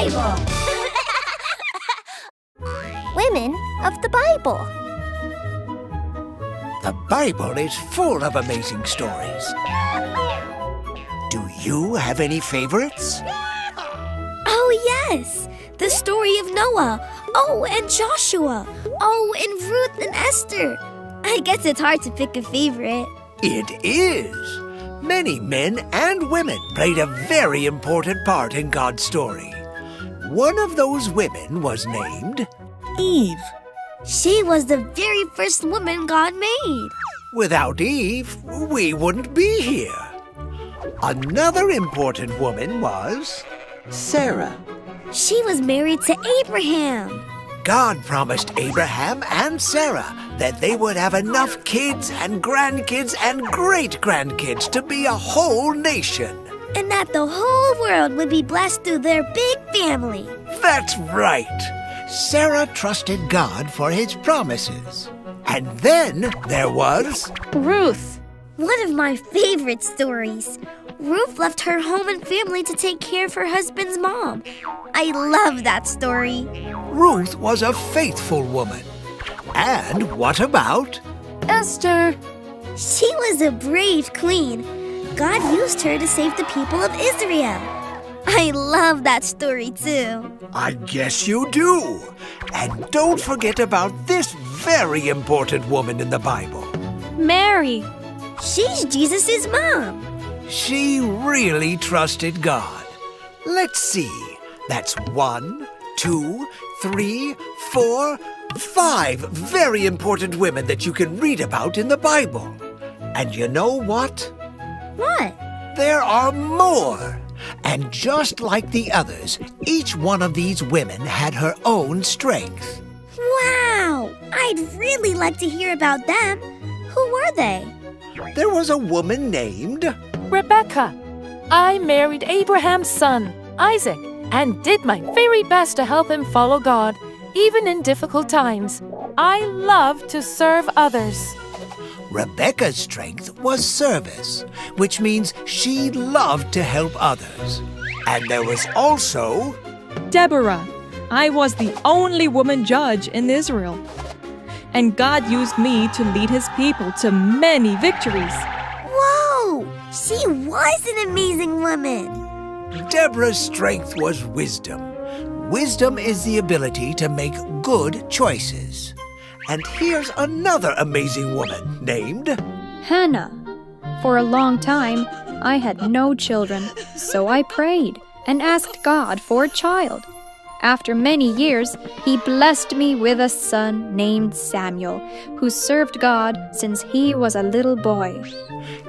Bible! Women of the Bible. The Bible is full of amazing stories. Do you have any favorites? Oh, yes! The story of Noah. Oh, and Joshua. Oh, and Ruth and Esther. I guess it's hard to pick a favorite. It is. Many men and women played a very important part in God's story. One of those women was named Eve. She was the very first woman God made. Without Eve, we wouldn't be here. Another important woman was Sarah. She was married to Abraham. God promised Abraham and Sarah that they would have enough kids and grandkids and great-grandkids to be a whole nation. And that the whole world would be blessed through their big family. That's right. Sarah trusted God for his promises. And then there was Ruth. One of my favorite stories. Ruth left her home and family to take care of her husband's mom. I love that story. Ruth was a faithful woman. And what about Esther? She was a brave queen. God used her to save the people of Israel. I love that story too. I guess you do. And don't forget about this very important woman in the Bible. Mary. She's Jesus' mom. She really trusted God. Let's see. That's 1, 2, 3, 4, 5 very important women that you can read about in the Bible. And you know what? What? There are more. And just like the others, each one of these women had her own strength. Wow! I'd really like to hear about them. Who were they? There was a woman named Rebecca. I married Abraham's son, Isaac, and did my very best to help him follow God, even in difficult times. I love to serve others. Rebecca's strength was service, which means she loved to help others. And there was also Deborah. I was the only woman judge in Israel. And God used me to lead his people to many victories. Whoa! She was an amazing woman. Deborah's strength was wisdom. Wisdom is the ability to make good choices. And here's another amazing woman named Hannah. For a long time, I had no children, so I prayed and asked God for a child. After many years, he blessed me with a son named Samuel, who served God since he was a little boy.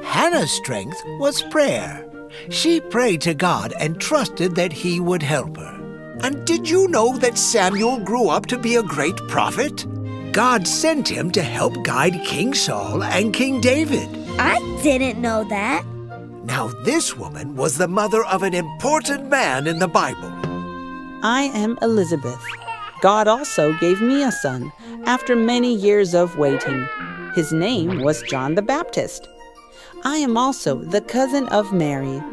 Hannah's strength was prayer. She prayed to God and trusted that he would help her. And did you know that Samuel grew up to be a great prophet? God sent him to help guide King Saul and King David. I didn't know that. Now this woman was the mother of an important man in the Bible. I am Elizabeth. God also gave me a son after many years of waiting. His name was John the Baptist. I am also the cousin of Mary.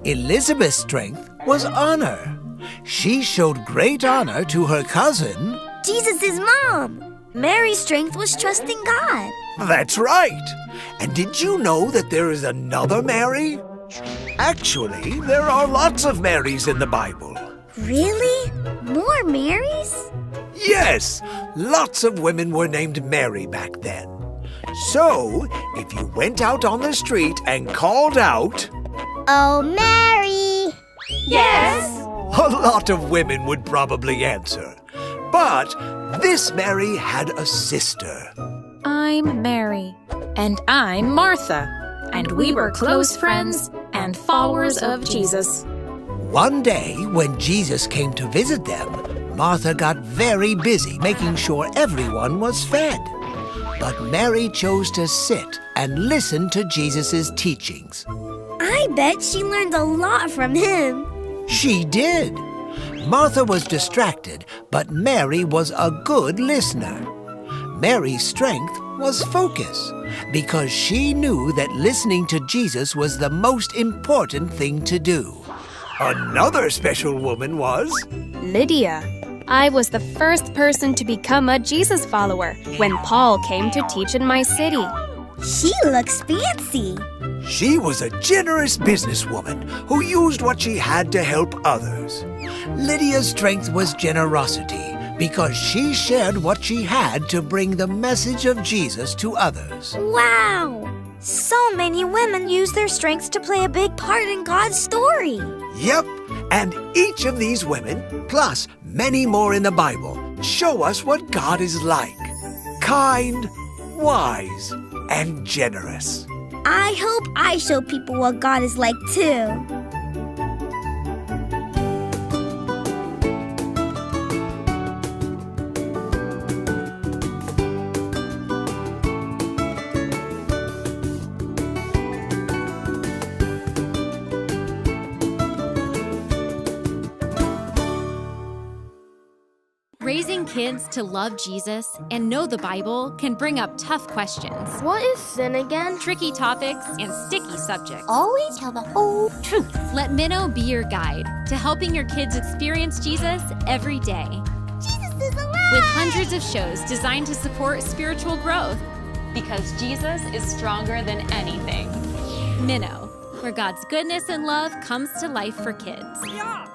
Elizabeth's strength was honor. She showed great honor to her cousin, Jesus' mom. Mary's strength was trusting God. That's right. And did you know that there is another Mary? Actually, there are lots of Marys in the Bible. Really? More Marys? Yes, lots of women were named Mary back then. So, if you went out on the street and called out, Oh, Mary! Yes. a lot of women would probably answer. But this Mary had a sister. I'm Mary. And I'm Martha. And we were close friends and followers of Jesus. One day, when Jesus came to visit them, Martha got very busy making sure everyone was fed. But Mary chose to sit and listen to Jesus' teachings. I bet she learned a lot from him. She did. Martha was distracted, but Mary was a good listener. Mary's strength was focus, because she knew that listening to Jesus was the most important thing to do. Another special woman was Lydia. I was the first person to become a Jesus follower when Paul came to teach in my city. She looks fancy. She was a generous businesswoman who used what she had to help others. Lydia's strength was generosity because she shared what she had to bring the message of Jesus to others. Wow! So many women use their strengths to play a big part in God's story. Yep, and each of these women, plus many more in the Bible, show us what God is like. Kind, wise, and generous. I hope I show people what God is like too. Raising kids to love Jesus and know the Bible can bring up tough questions, What is sin again? tricky topics, and sticky subjects. Always tell the whole truth. Let Minno be your guide to helping your kids experience Jesus every day. Jesus is alive! With hundreds of shows designed to support spiritual growth. Because Jesus is stronger than anything. Minno, where God's goodness and love comes to life for kids.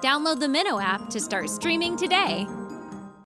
Download the Minno app to start streaming today.